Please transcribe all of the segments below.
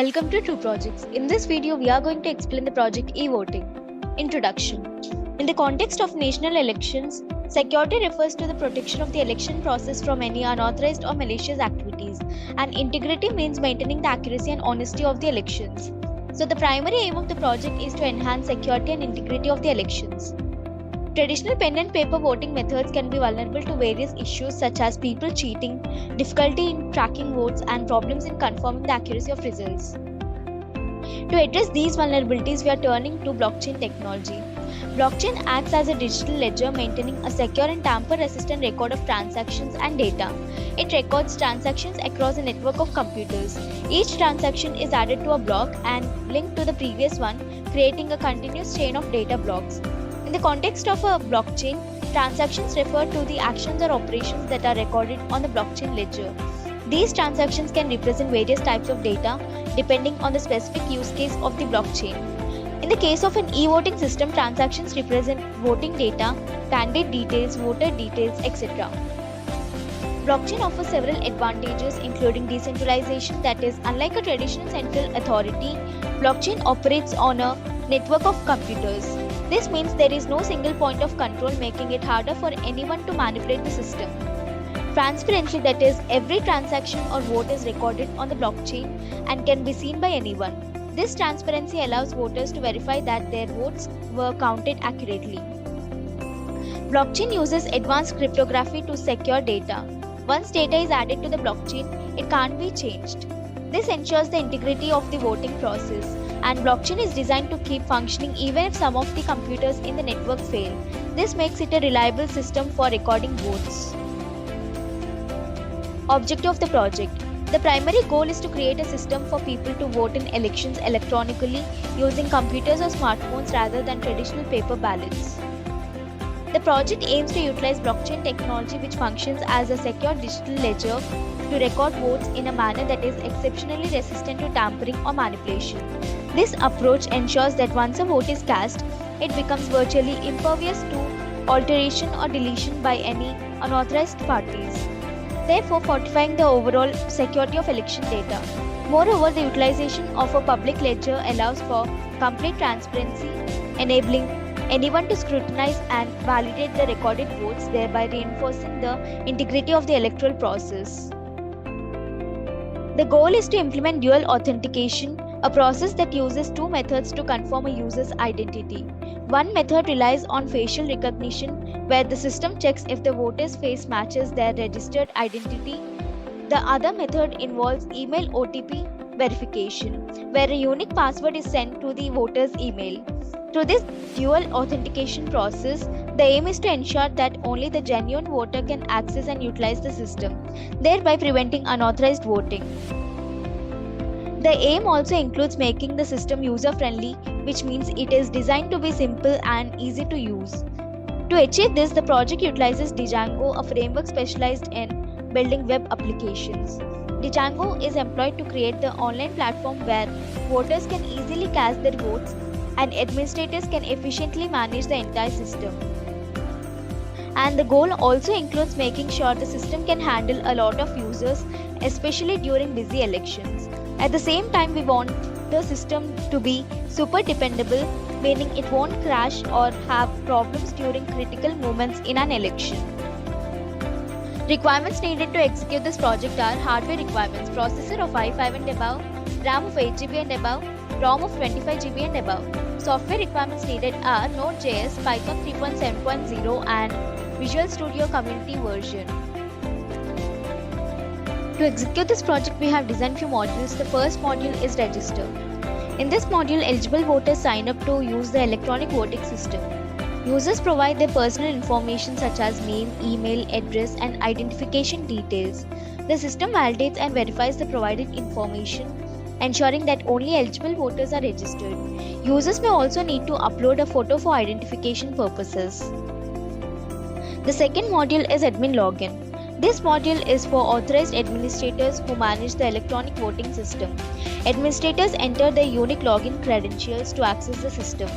Welcome to True Projects. In this video, we are going to explain the project e-voting. Introduction. In the context of national elections, security refers to the protection of the election process from any unauthorized or malicious activities, and integrity means maintaining the accuracy and honesty of the elections. So the primary aim of the project is to enhance security and integrity of the elections. Traditional pen and paper voting methods can be vulnerable to various issues such as people cheating, difficulty in tracking votes, and problems in confirming the accuracy of results. To address these vulnerabilities, we are turning to blockchain technology. Blockchain acts as a digital ledger maintaining a secure and tamper-resistant record of transactions and data. It records transactions across a network of computers. Each transaction is added to a block and linked to the previous one, creating a continuous chain of data blocks. In the context of a blockchain, transactions refer to the actions or operations that are recorded on the blockchain ledger. These transactions can represent various types of data depending on the specific use case of the blockchain. In the case of an e-voting system, transactions represent voting data, candidate details, voter details, etc. Blockchain offers several advantages, including decentralization, that is, unlike a traditional central authority, blockchain operates on a network of computers. This means there is no single point of control, making it harder for anyone to manipulate the system. Transparency, that is, every transaction or vote is recorded on the blockchain and can be seen by anyone. This transparency allows voters to verify that their votes were counted accurately. Blockchain uses advanced cryptography to secure data. Once data is added to the blockchain, it can't be changed. This ensures the integrity of the voting process, and blockchain is designed to keep functioning even if some of the computers in the network fail. This makes it a reliable system for recording votes. Objective of the project. The primary goal is to create a system for people to vote in elections electronically using computers or smartphones rather than traditional paper ballots. The project aims to utilize blockchain technology, which functions as a secure digital ledger, to record votes in a manner that is exceptionally resistant to tampering or manipulation. This approach ensures that once a vote is cast, it becomes virtually impervious to alteration or deletion by any unauthorized parties, therefore fortifying the overall security of election data. Moreover, the utilization of a public ledger allows for complete transparency, enabling anyone to scrutinize and validate the recorded votes, thereby reinforcing the integrity of the electoral process. The goal is to implement dual authentication, a process that uses two methods to confirm a user's identity. One method relies on facial recognition, where the system checks if the voter's face matches their registered identity. The other method involves email OTP verification, where a unique password is sent to the voter's email. Through this dual authentication process, the aim is to ensure that only the genuine voter can access and utilize the system, thereby preventing unauthorized voting. The aim also includes making the system user-friendly, which means it is designed to be simple and easy to use. To achieve this, the project utilizes Django, a framework specialized in building web applications. Django is employed to create the online platform where voters can easily cast their votes and administrators can efficiently manage the entire system. And the goal also includes making sure the system can handle a lot of users, especially during busy elections. At the same time, we want the system to be super dependable, meaning it won't crash or have problems during critical moments in an election. Requirements needed to execute this project are hardware requirements: processor of i5 and above, RAM of 8GB and above, ROM of 25GB and above. Software requirements needed are Node.js, Python 3.7.0 and Visual Studio Community version. To execute this project, we have designed few modules. The first module is Register. In this module, eligible voters sign up to use the electronic voting system. Users provide their personal information such as name, email, address, and identification details. The system validates and verifies the provided information, ensuring that only eligible voters are registered. Users may also need to upload a photo for identification purposes. The second module is Admin Login. This module is for authorized administrators who manage the electronic voting system. Administrators enter their unique login credentials to access the system.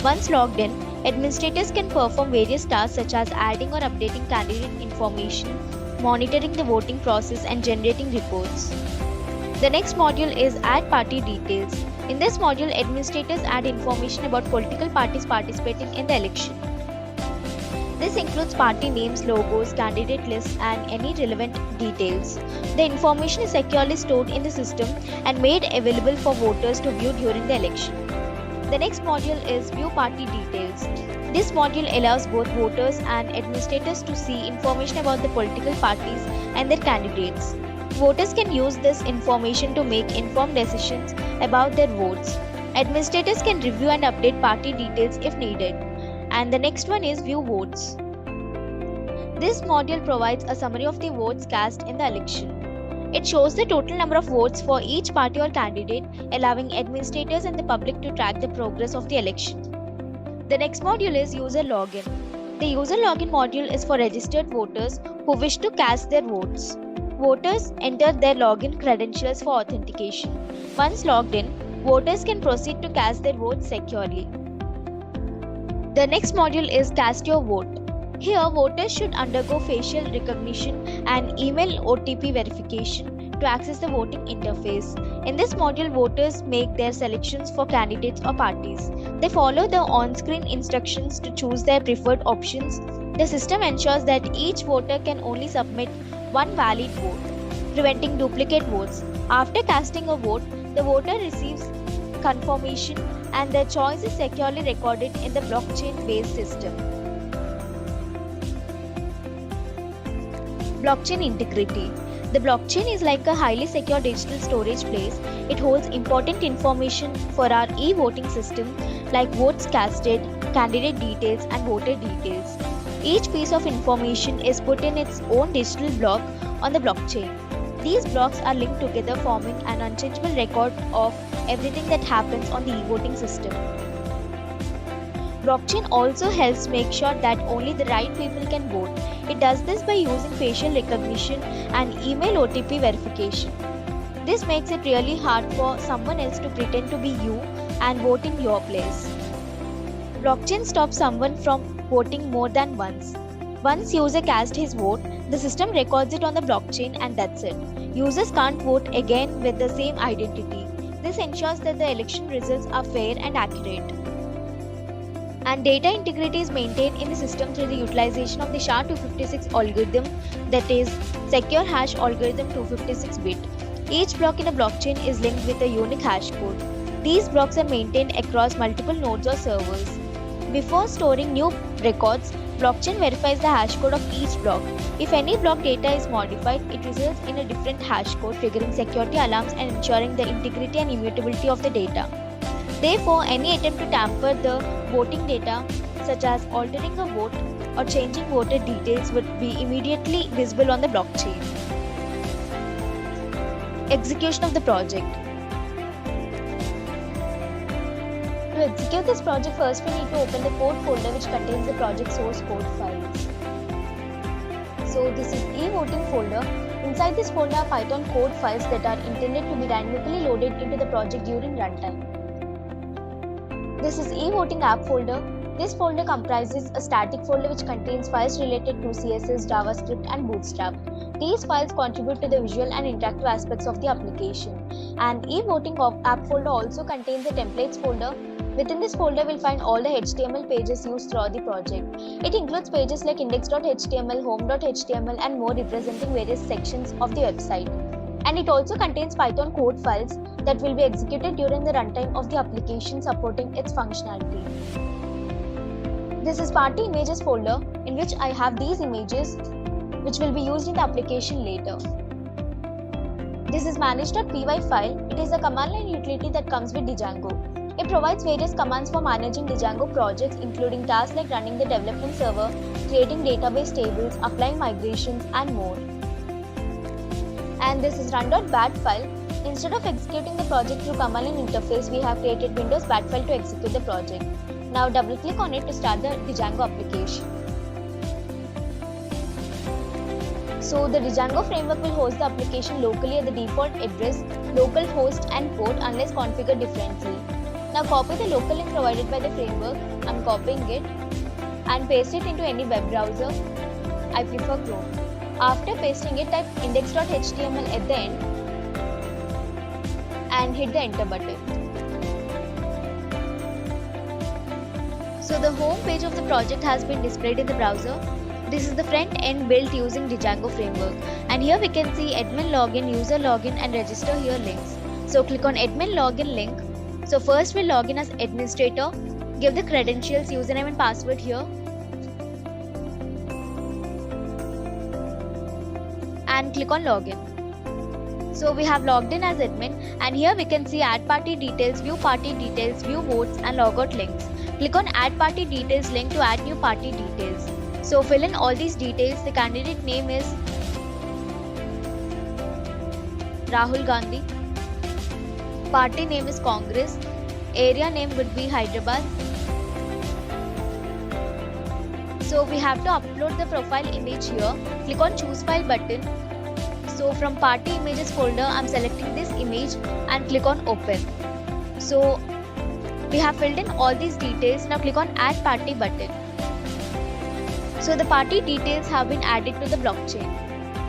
Once logged in, administrators can perform various tasks such as adding or updating candidate information, monitoring the voting process, and generating reports. The next module is Add Party Details. In this module, administrators add information about political parties participating in the election. This includes party names, logos, candidate lists, and any relevant details. The information is securely stored in the system and made available for voters to view during the election. The next module is View Party Details. This module allows both voters and administrators to see information about the political parties and their candidates. Voters can use this information to make informed decisions about their votes. Administrators can review and update party details if needed. And the next one is View Votes. This module provides a summary of the votes cast in the election. It shows the total number of votes for each party or candidate, allowing administrators and the public to track the progress of the election. The next module is User Login. The User Login module is for registered voters who wish to cast their votes. Voters enter their login credentials for authentication. Once logged in, voters can proceed to cast their votes securely. The next module is Cast Your Vote. Here, voters should undergo facial recognition and email OTP verification to access the voting interface. In this module, voters make their selections for candidates or parties. They follow the on-screen instructions to choose their preferred options. The system ensures that each voter can only submit one valid vote, preventing duplicate votes. After casting a vote, the voter receives confirmation and their choice is securely recorded in the blockchain-based system. Blockchain integrity. The blockchain is like a highly secure digital storage place. It holds important information for our e-voting system like votes casted, candidate details, and voter details. Each piece of information is put in its own digital block on the blockchain. These blocks are linked together, forming an unchangeable record of everything that happens on the e-voting system. Blockchain also helps make sure that only the right people can vote. It does this by using facial recognition and email OTP verification. This makes it really hard for someone else to pretend to be you and vote in your place. Blockchain stops someone from voting more than once. Once user casts his vote, the system records it on the blockchain and that's it. Users can't vote again with the same identity. This ensures that the election results are fair and accurate. And data integrity is maintained in the system through the utilization of the SHA-256 algorithm, that is, Secure Hash Algorithm 256-bit. Each block in a blockchain is linked with a unique hash code. These blocks are maintained across multiple nodes or servers. Before storing new records, blockchain verifies the hash code of each block. If any block data is modified, it results in a different hash code, triggering security alarms and ensuring the integrity and immutability of the data. Therefore, any attempt to tamper the voting data, such as altering a vote or changing voter details, would be immediately visible on the blockchain. Execution of the project. To execute this project, first we need to open the code folder which contains the project source code files. So this is e-voting folder. Inside this folder are Python code files that are intended to be dynamically loaded into the project during runtime. This is e-voting app folder. This folder comprises a static folder which contains files related to CSS, JavaScript, and Bootstrap. These files contribute to the visual and interactive aspects of the application. And e-voting app folder also contains a templates folder. Within this folder, we'll find all the HTML pages used throughout the project. It includes pages like index.html, home.html, and more representing various sections of the website. And it also contains Python code files that will be executed during the runtime of the application supporting its functionality. This is Party Images folder, in which I have these images which will be used in the application later. This is manage.py file. It is a command line utility that comes with Django. It provides various commands for managing Django projects, including tasks like running the development server, creating database tables, applying migrations, and more. And this is run.bat file. Instead of executing the project through command line interface, we have created Windows bat file to execute the project. Now double click on it to start the Django application. So the Django framework will host the application locally at the default address, localhost, and port unless configured differently. Now copy the local link provided by the framework. I'm copying it and paste it into any web browser. I prefer Chrome. After pasting it, type index.html at the end and hit the enter button. So the home page of the project has been displayed in the browser. This is the front end built using Django framework, and here we can see admin login, user login and register here links. So click on admin login link. So first we'll log in as administrator, give the credentials, username and password here, and click on login. So we have logged in as admin, and here we can see add party details, view votes and logout links. Click on add party details link to add new party details. So fill in all these details. The candidate name is Rahul Gandhi. Party name is Congress. Area name would be Hyderabad. So we have to upload the profile image here. Click on choose file button. So from party images folder, I'm selecting this image and click on open. So we have filled in all these details. Now click on add party button. So the party details have been added to the blockchain.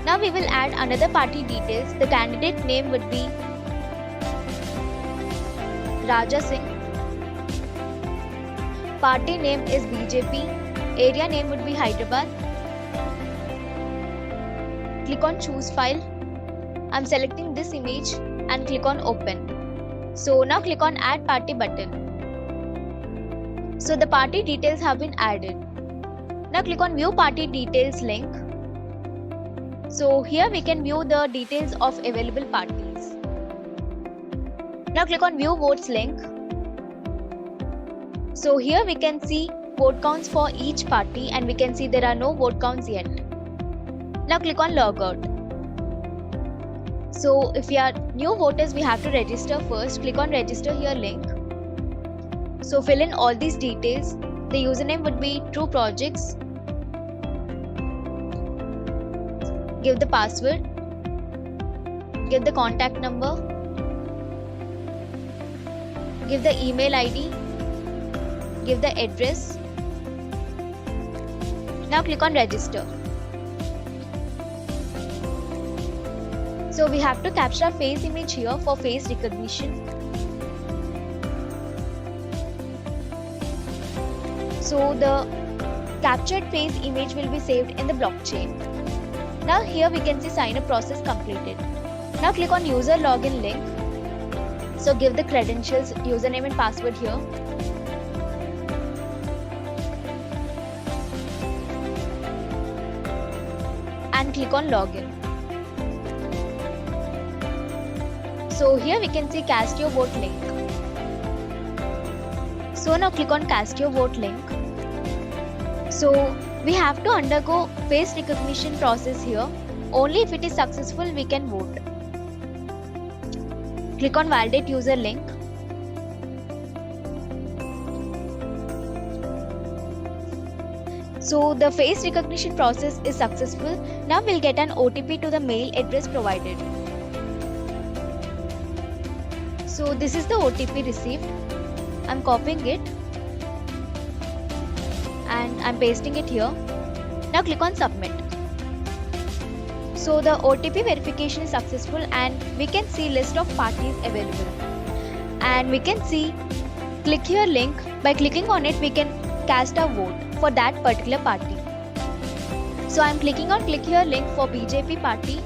Now we will add another party details. The candidate name would be Raja Singh. Party name is BJP. Area name would be Hyderabad. Click on choose file. I'm selecting this image and click on open. So now click on add party button. So the party details have been added. Now click on view party details link. So here we can view the details of available parties. Now click on view votes link. So here we can see vote counts for each party, and we can see there are no vote counts yet. Now click on logout. So if we are new voters, we have to register first. Click on register here link. So fill in all these details. The username would be True Projects. Give the password. Give the contact number. Give the email ID. Give the address. Now click on register. So we have to capture a face image here for face recognition. So the captured face image will be saved in the blockchain. Now here we can see sign up process completed. Now click on user login link. So give the credentials, username and password here. And click on login. So here we can see cast your vote link. So now click on cast your vote link. So we have to undergo face recognition process here. Only if it is successful we can vote. Click on validate user link. So the face recognition process is successful. Now we'll get an OTP to the mail address provided. So this is the OTP received. I'm copying it and I'm pasting it here. Now click on submit. So the OTP verification is successful and we can see list of parties available. And we can see click here link. By clicking on it we can cast a vote for that particular party. So I'm clicking on click here link for BJP party.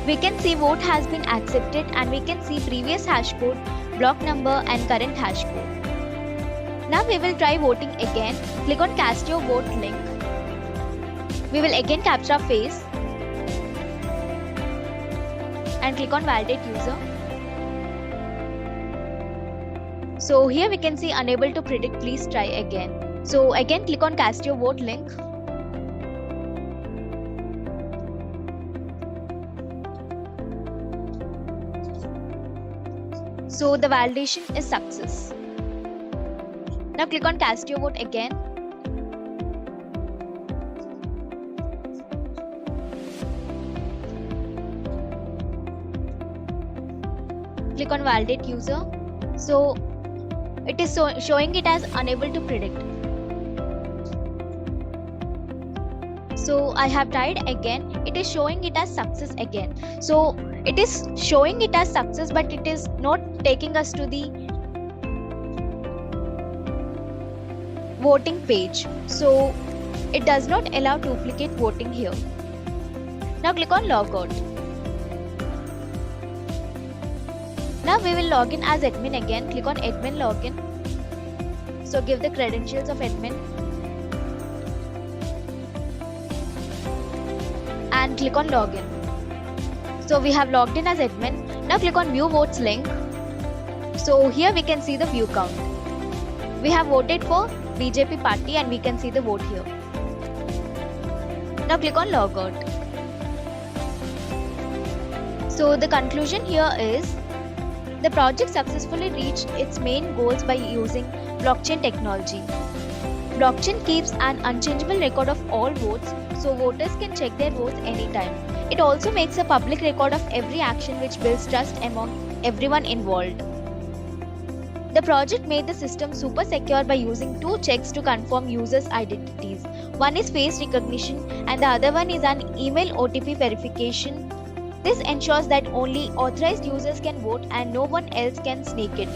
We can see vote has been accepted and we can see previous hash code, block number and current hash code. Now we will try voting again. Click on cast your vote link. We will again capture a face and click on validate user. So here we can see unable to predict, please try again. So again click on cast your vote link. So the validation is success. Now click on cast your vote again. Click on validate user. So it is showing it as unable to predict. So I have tried again. It is showing it as success again. So it is showing it as success, but it is not taking us to the voting page. So it does not allow duplicate voting here. Now click on logout. Now we will log in as admin again. Click on admin login. So give the credentials of admin and click on login. So we have logged in as admin. Now click on view votes link. So here we can see the view count. We have voted for BJP party and we can see the vote here. Now click on logout. So the conclusion here is the project successfully reached its main goals by using blockchain technology. Blockchain keeps an unchangeable record of all votes, so voters can check their votes anytime. It also makes a public record of every action, which builds trust among everyone involved. The project made the system super secure by using two checks to confirm users' identities. One is face recognition and the other one is an email OTP verification. This ensures that only authorized users can vote and no one else can sneak it.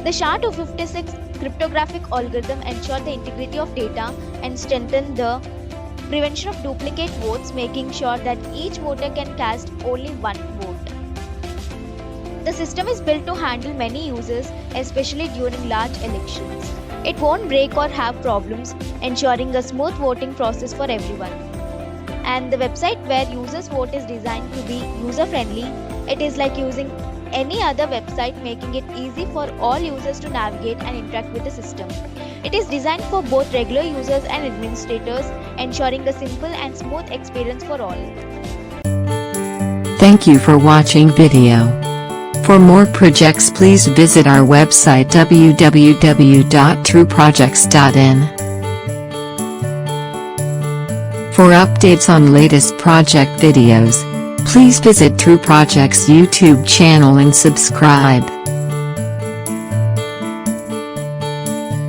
The SHA-256 cryptographic algorithm ensures the integrity of data and strengthens the prevention of duplicate votes, making sure that each voter can cast only one vote. The system is built to handle many users, especially during large elections. It won't break or have problems, ensuring a smooth voting process for everyone. And the website where users vote is designed to be user-friendly. It is like using any other website, making it easy for all users to navigate and interact with the system. It is designed for both regular users and administrators, ensuring a simple and smooth experience for all. Thank you for watching video. For more projects, please visit our website www.trueprojects.in. For updates on latest project videos, please visit True Projects YouTube channel and subscribe.